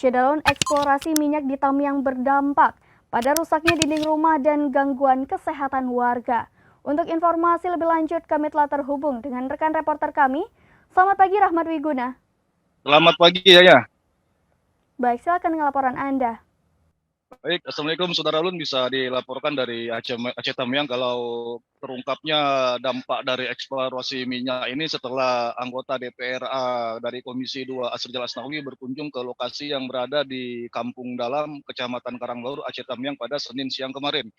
Shutdown eksplorasi minyak di Tamiang berdampak pada rusaknya dinding rumah dan gangguan kesehatan warga. Untuk informasi lebih lanjut, kami telah terhubung dengan rekan reporter kami. Selamat pagi, Rahmat Wiguna. Selamat pagi, Yaya. Baik, silakan dengan laporan Anda. Baik, Assalamualaikum Saudara Lun, bisa dilaporkan dari Aceh Tamiang kalau terungkapnya dampak dari eksplorasi minyak ini setelah anggota DPRA dari Komisi 2 Asrijal Asnawi berkunjung ke lokasi yang berada di Kampung Dalam, Kecamatan Karangbaur, Aceh Tamiang pada Senin siang kemarin.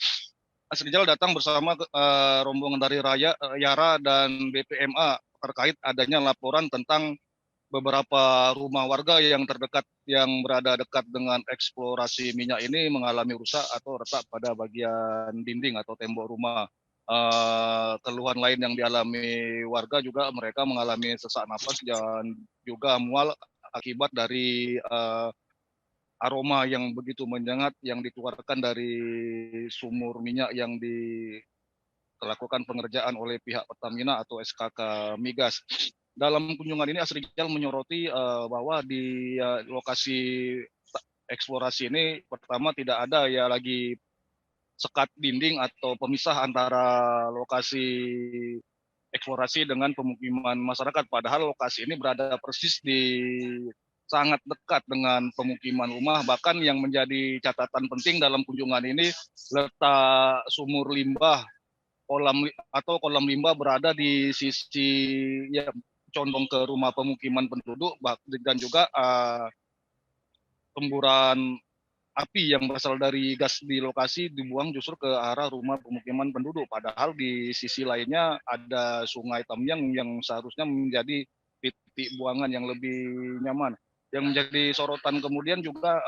Asrijal datang bersama rombongan dari Yara dan BPMA terkait adanya laporan tentang beberapa rumah warga yang berada dekat dengan eksplorasi minyak ini mengalami rusak atau retak pada bagian dinding atau tembok rumah. Keluhan lain yang dialami warga juga mereka mengalami sesak napas dan juga mual akibat dari aroma yang begitu menyengat yang dikeluarkan dari sumur minyak yang dilakukan pengerjaan oleh pihak Pertamina atau SKK Migas. Dalam kunjungan ini Asrijal menyoroti bahwa di lokasi eksplorasi ini pertama tidak ada ya lagi sekat dinding atau pemisah antara lokasi eksplorasi dengan pemukiman masyarakat. Padahal lokasi ini berada persis di sangat dekat dengan pemukiman rumah. Bahkan yang menjadi catatan penting dalam kunjungan ini letak sumur limbah kolam limbah berada di sisi ya condong ke rumah pemukiman penduduk dan juga semburan api yang berasal dari gas di lokasi dibuang justru ke arah rumah pemukiman penduduk. Padahal di sisi lainnya ada Sungai Tamiang yang seharusnya menjadi titik buangan yang lebih nyaman. Yang menjadi sorotan kemudian juga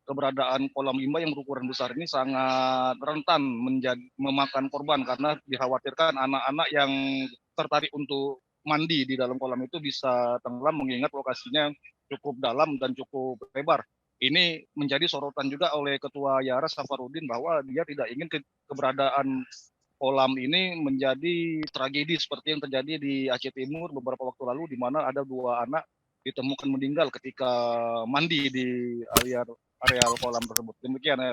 keberadaan kolam limbah yang berukuran besar ini sangat rentan memakan korban karena dikhawatirkan anak-anak yang tertarik untuk mandi di dalam kolam itu bisa tenggelam mengingat lokasinya cukup dalam dan cukup lebar. Ini menjadi sorotan juga oleh Ketua Yara Safarudin bahwa dia tidak ingin keberadaan kolam ini menjadi tragedi seperti yang terjadi di Aceh Timur beberapa waktu lalu di mana ada 2 anak ditemukan meninggal ketika mandi di areal kolam tersebut. Demikian ya.